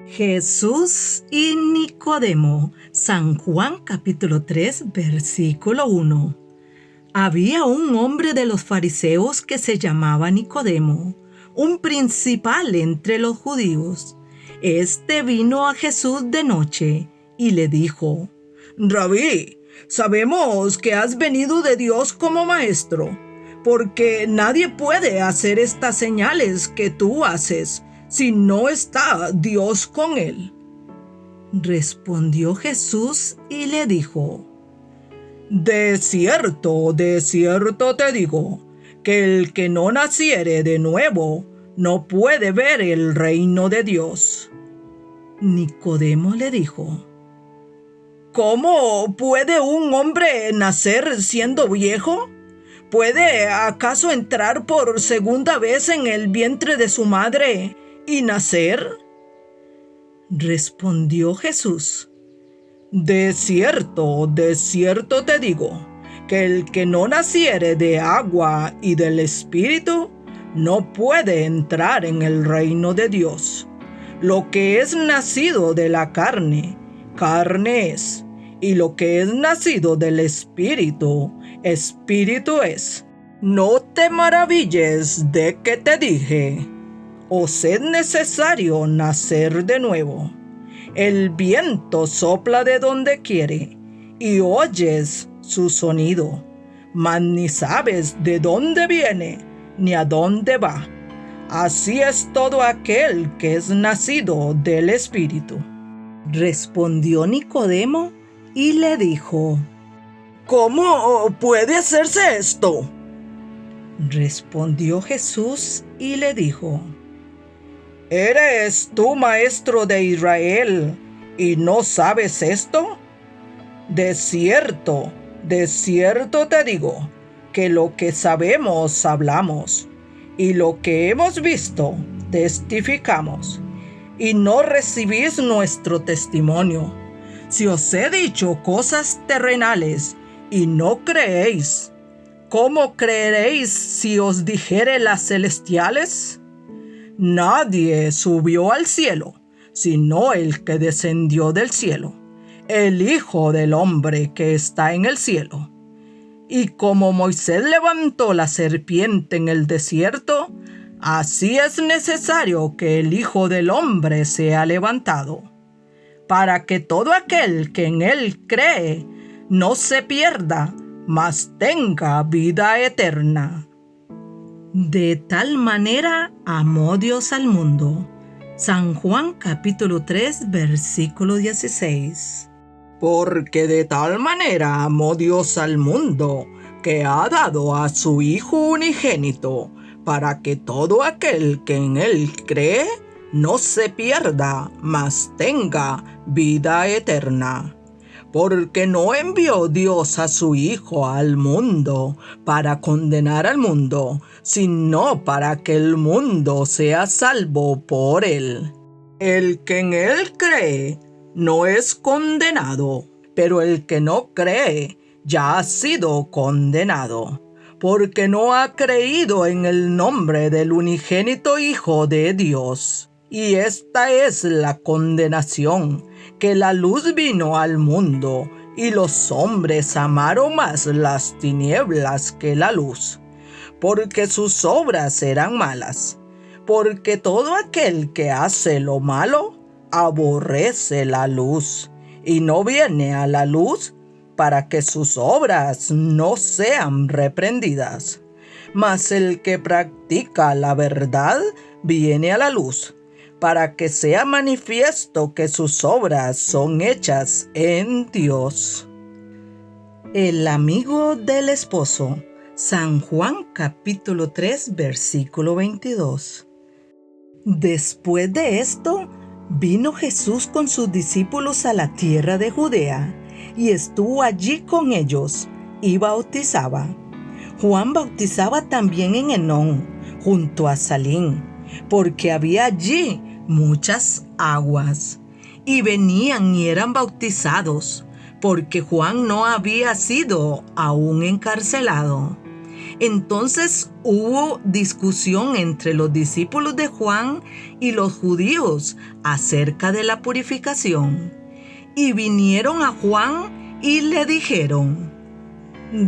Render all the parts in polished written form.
Jesús y Nicodemo, San Juan capítulo 3, versículo 1. Había un hombre de los fariseos que se llamaba Nicodemo, un principal entre los judíos. Este vino a Jesús de noche y le dijo: Rabí, sabemos que has venido de Dios como maestro, porque nadie puede hacer estas señales que tú haces si no está Dios con él. Respondió Jesús y le dijo: de cierto te digo, que el que no naciere de nuevo no puede ver el reino de Dios. Nicodemo le dijo: ¿cómo puede un hombre nacer siendo viejo? ¿Puede acaso entrar por segunda vez en el vientre de su madre y nacer? Respondió Jesús: de cierto te digo, que el que no naciere de agua y del Espíritu no puede entrar en el reino de Dios. Lo que es nacido de la carne, carne es, y lo que es nacido del Espíritu, Espíritu es. No te maravilles de que te dije: os es necesario nacer de nuevo. El viento sopla de donde quiere y oyes su sonido, mas ni sabes de dónde viene ni a dónde va. Así es todo aquel que es nacido del Espíritu. Respondió Nicodemo y le dijo: ¿cómo puede hacerse esto? Respondió Jesús y le dijo: ¿eres tú maestro de Israel y no sabes esto? De cierto te digo, que lo que sabemos hablamos, y lo que hemos visto testificamos, y no recibís nuestro testimonio. Si os he dicho cosas terrenales y no creéis, ¿cómo creeréis si os dijere las celestiales? Nadie subió al cielo, sino el que descendió del cielo, el Hijo del Hombre que está en el cielo. Y como Moisés levantó la serpiente en el desierto, así es necesario que el Hijo del Hombre sea levantado, para que todo aquel que en él cree no se pierda, mas tenga vida eterna. De tal manera amó Dios al mundo. San Juan capítulo 3, versículo 16. Porque de tal manera amó Dios al mundo, que ha dado a su Hijo unigénito, para que todo aquel que en él cree no se pierda, mas tenga vida eterna. Porque no envió Dios a su Hijo al mundo para condenar al mundo, sino para que el mundo sea salvo por él. El que en él cree no es condenado, pero el que no cree ya ha sido condenado, porque no ha creído en el nombre del unigénito Hijo de Dios. Y esta es la condenación, que la luz vino al mundo, y los hombres amaron más las tinieblas que la luz, porque sus obras eran malas. Porque todo aquel que hace lo malo, aborrece la luz, y no viene a la luz, para que sus obras no sean reprendidas. Mas el que practica la verdad viene a la luz, para que sea manifiesto que sus obras son hechas en Dios. El amigo del esposo. San Juan capítulo 3, versículo 22. Después de esto, vino Jesús con sus discípulos a la tierra de Judea, y estuvo allí con ellos, y bautizaba. Juan bautizaba también en Enón, junto a Salim, porque había allí muchas aguas, y venían y eran bautizados, porque Juan no había sido aún encarcelado. Entonces hubo discusión entre los discípulos de Juan y los judíos acerca de la purificación. Y vinieron a Juan y le dijeron: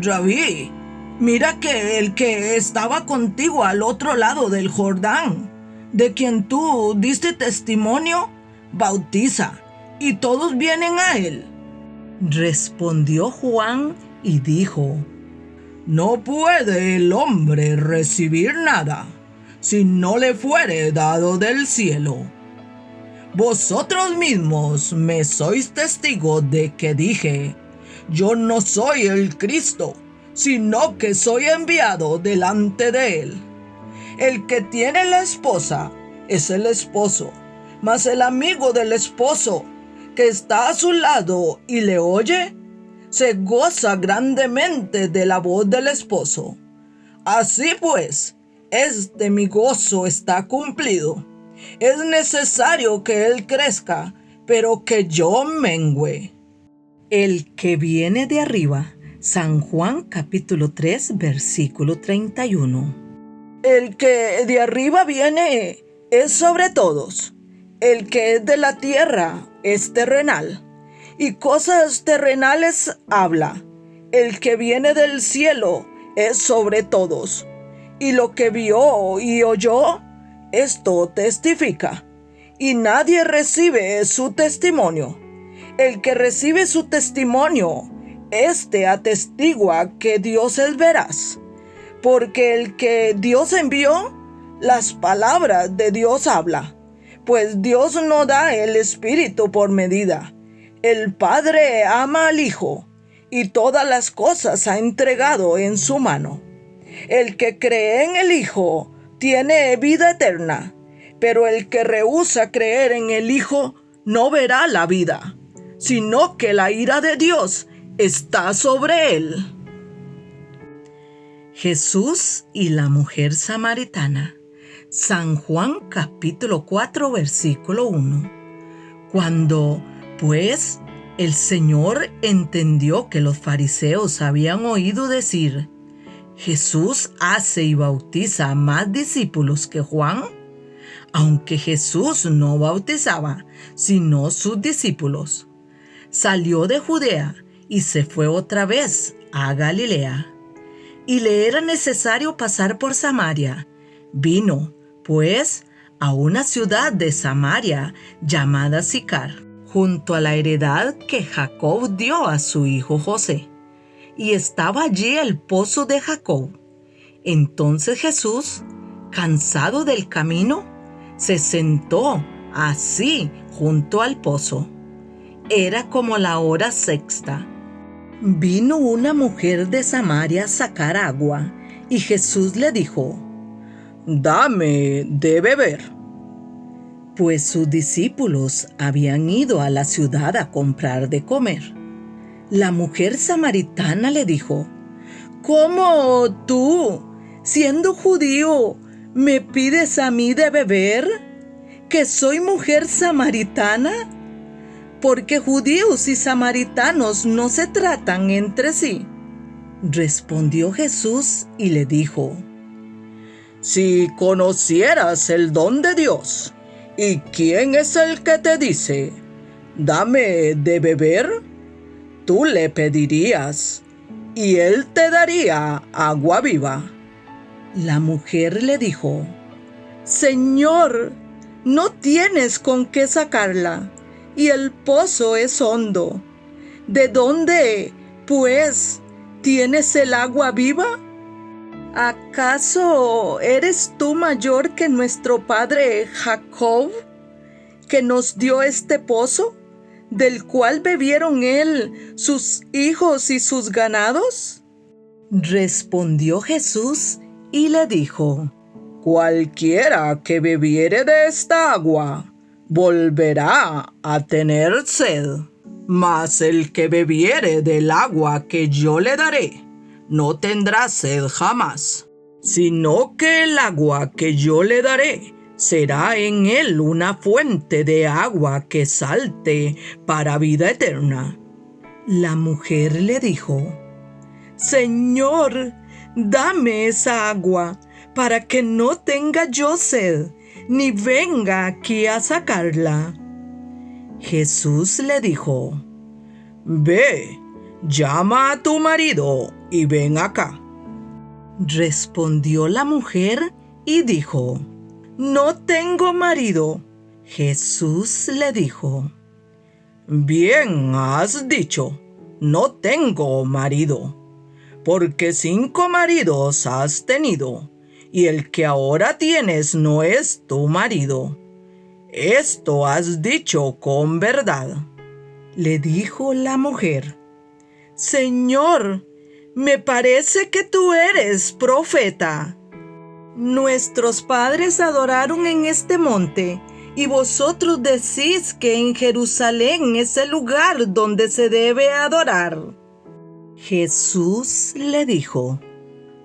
Rabí, mira que el que estaba contigo al otro lado del Jordán, de quien tú diste testimonio, bautiza, y todos vienen a él. Respondió Juan y dijo: No puede el hombre recibir nada si no le fuere dado del cielo. Vosotros mismos me sois testigos de que dije: yo no soy el Cristo, sino que soy enviado delante de él. El que tiene la esposa es el esposo, mas el amigo del esposo, que está a su lado y le oye, se goza grandemente de la voz del esposo. Así pues, mi gozo está cumplido. Es necesario que él crezca, pero que yo mengüe. El que viene de arriba, San Juan capítulo 3, versículo 31. El que de arriba viene es sobre todos. El que es de la tierra es terrenal, y cosas terrenales habla. El que viene del cielo es sobre todos, y lo que vio y oyó, esto testifica, y nadie recibe su testimonio. El que recibe su testimonio, éste atestigua que Dios es veraz, porque el que Dios envió, las palabras de Dios habla, pues Dios no da el Espíritu por medida. El Padre ama al Hijo, y todas las cosas ha entregado en su mano. El que cree en el Hijo tiene vida eterna, pero el que rehúsa creer en el Hijo no verá la vida, sino que la ira de Dios está sobre él. Jesús y la mujer samaritana. San Juan capítulo 4 versículo 1. Cuando, pues, el Señor entendió que los fariseos habían oído decir: Jesús hace y bautiza a más discípulos que Juan, aunque Jesús no bautizaba, sino sus discípulos, salió de Judea y se fue otra vez a Galilea. Y le era necesario pasar por Samaria. Vino, pues, a una ciudad de Samaria llamada Sicar, junto a la heredad que Jacob dio a su hijo José. Y estaba allí el pozo de Jacob. Entonces Jesús, cansado del camino, se sentó así junto al pozo. Era como la hora sexta. Vino una mujer de Samaria a sacar agua, y Jesús le dijo: Dame de beber. Pues sus discípulos habían ido a la ciudad a comprar de comer. La mujer samaritana le dijo: ¿Cómo tú, siendo judío, me pides a mí de beber, que soy mujer samaritana? Porque judíos y samaritanos no se tratan entre sí. Respondió Jesús y le dijo: Si conocieras el don de Dios, ¿y quién es el que te dice: dame de beber? Tú le pedirías, y él te daría agua viva. La mujer le dijo: Señor, no tienes con qué sacarla, y el pozo es hondo. ¿De dónde, pues, tienes el agua viva? ¿Acaso eres tú mayor que nuestro padre Jacob, que nos dio este pozo, del cual bebieron él, sus hijos y sus ganados? Respondió Jesús y le dijo: Cualquiera que bebiere de esta agua volverá a tener sed, mas el que bebiere del agua que yo le daré no tendrá sed jamás, sino que el agua que yo le daré será en él una fuente de agua que salte para vida eterna. La mujer le dijo: Señor, dame esa agua para que no tenga yo sed, ni venga aquí a sacarla. Jesús le dijo, ve, llama a tu marido y ven acá. Respondió la mujer y dijo, no tengo marido. Jesús le dijo, bien has dicho, no tengo marido, porque 5 maridos has tenido, y el que ahora tienes no es tu marido. Esto has dicho con verdad. Le dijo la mujer, Señor, me parece que tú eres profeta. Nuestros padres adoraron en este monte, y vosotros decís que en Jerusalén es el lugar donde se debe adorar. Jesús le dijo,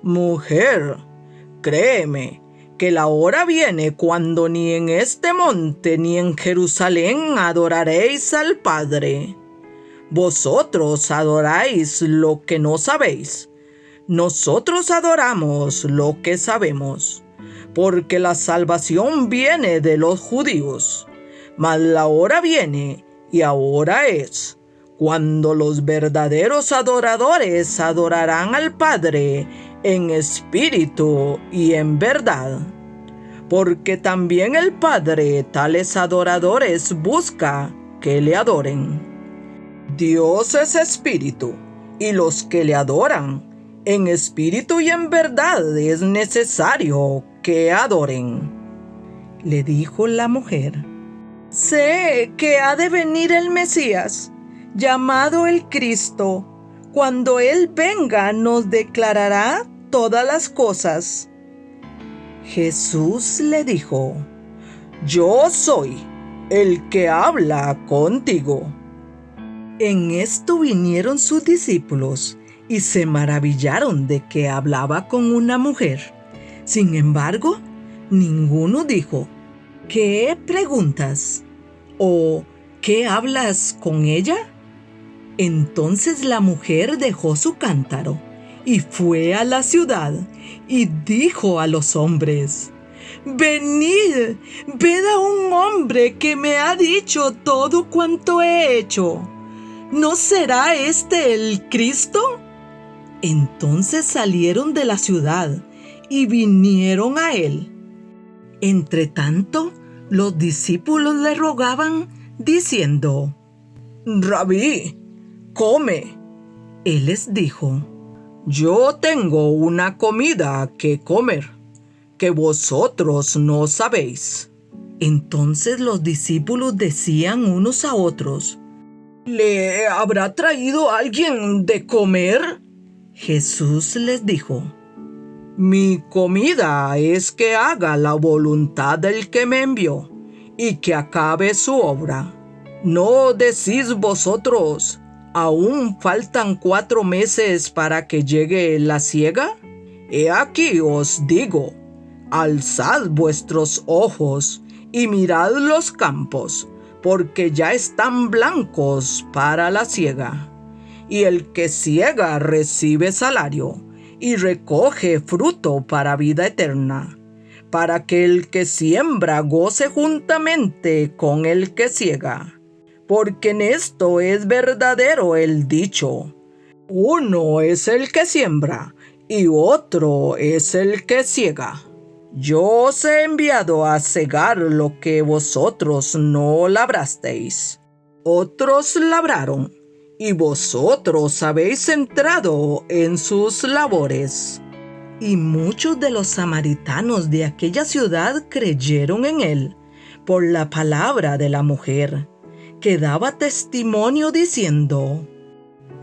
mujer, créeme, que la hora viene cuando ni en este monte ni en Jerusalén adoraréis al Padre. Vosotros adoráis lo que no sabéis. Nosotros adoramos lo que sabemos, porque la salvación viene de los judíos. Mas la hora viene, y ahora es, cuando los verdaderos adoradores adorarán al Padre en espíritu y en verdad. Porque también el Padre tales adoradores busca que le adoren. Dios es espíritu, y los que le adoran, en espíritu y en verdad es necesario que adoren. Le dijo la mujer, sé que ha de venir el Mesías, llamado el Cristo. Cuando Él venga nos declarará todas las cosas. Jesús le dijo, yo soy el que habla contigo. En esto vinieron sus discípulos y se maravillaron de que hablaba con una mujer. Sin embargo, ninguno dijo, ¿qué preguntas? ¿O qué hablas con ella? Entonces la mujer dejó su cántaro y fue a la ciudad y dijo a los hombres, venid, ved a un hombre que me ha dicho todo cuanto he hecho. ¿No será este el Cristo? Entonces salieron de la ciudad y vinieron a él. Entretanto, los discípulos le rogaban, diciendo, Rabí, come. Él les dijo, yo tengo una comida que comer, que vosotros no sabéis. Entonces los discípulos decían unos a otros, ¿le habrá traído alguien de comer? Jesús les dijo, mi comida es que haga la voluntad del que me envió y que acabe su obra. ¿No decís vosotros, aún faltan 4 meses para que llegue la siega? He aquí os digo, alzad vuestros ojos y mirad los campos, porque ya están blancos para la siega. Y el que siega recibe salario y recoge fruto para vida eterna, para que el que siembra goce juntamente con el que siega. Porque en esto es verdadero el dicho, uno es el que siembra y otro es el que siega. Yo os he enviado a segar lo que vosotros no labrasteis. Otros labraron, y vosotros habéis entrado en sus labores. Y muchos de los samaritanos de aquella ciudad creyeron en él, por la palabra de la mujer, que daba testimonio diciendo,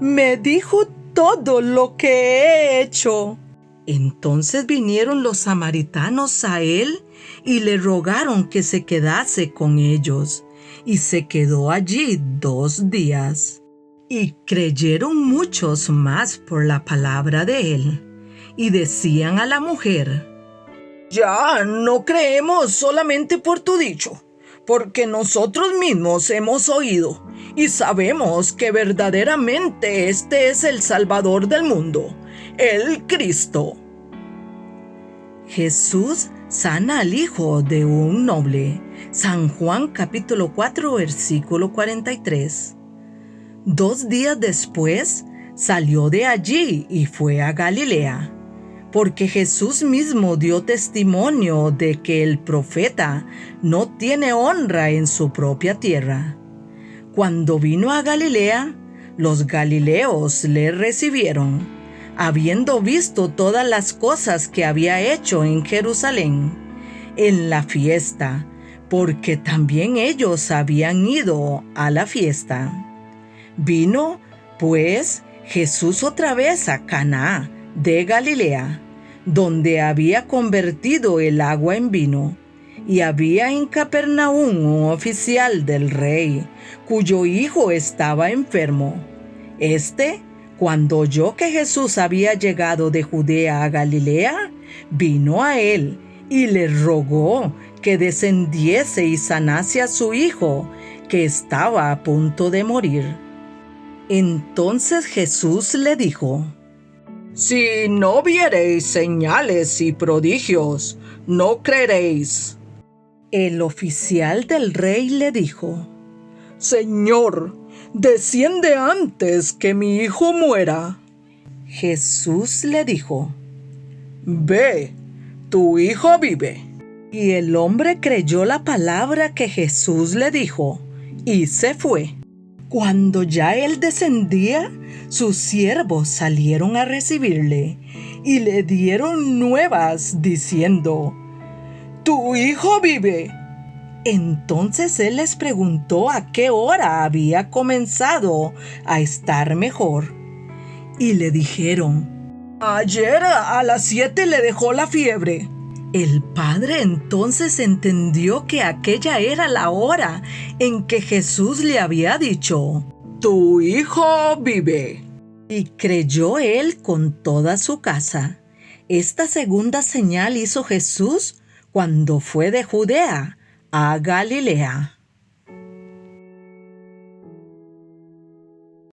me dijo todo lo que he hecho. Entonces vinieron los samaritanos a él y le rogaron que se quedase con ellos, y se quedó allí 2 días. Y creyeron muchos más por la palabra de él, y decían a la mujer, ya no creemos solamente por tu dicho, porque nosotros mismos hemos oído y sabemos que verdaderamente este es el Salvador del mundo, el Cristo. Jesús sana al hijo de un noble. San Juan capítulo 4 versículo 43. 2 días después salió de allí y fue a Galilea, porque Jesús mismo dio testimonio de que el profeta no tiene honra en su propia tierra. Cuando vino a Galilea, los galileos le recibieron, habiendo visto todas las cosas que había hecho en Jerusalén, en la fiesta, porque también ellos habían ido a la fiesta. Vino, pues, Jesús otra vez a Caná de Galilea, donde había convertido el agua en vino. Y había en Capernaum un oficial del rey, cuyo hijo estaba enfermo. Cuando oyó que Jesús había llegado de Judea a Galilea, vino a él y le rogó que descendiese y sanase a su hijo, que estaba a punto de morir. Entonces Jesús le dijo: Si no viereis señales y prodigios, no creeréis. El oficial del rey le dijo: Señor, desciende antes que mi hijo muera. Jesús le dijo: Ve, tu hijo vive. Y el hombre creyó la palabra que Jesús le dijo, y se fue. Cuando ya él descendía, sus siervos salieron a recibirle, y le dieron nuevas, diciendo: Tu hijo vive. Entonces él les preguntó a qué hora había comenzado a estar mejor. Y le dijeron: Ayer a las 7 le dejó la fiebre. El padre entonces entendió que aquella era la hora en que Jesús le había dicho: Tu hijo vive. Y creyó él con toda su casa. Esta segunda señal hizo Jesús cuando fue de Judea a Galilea.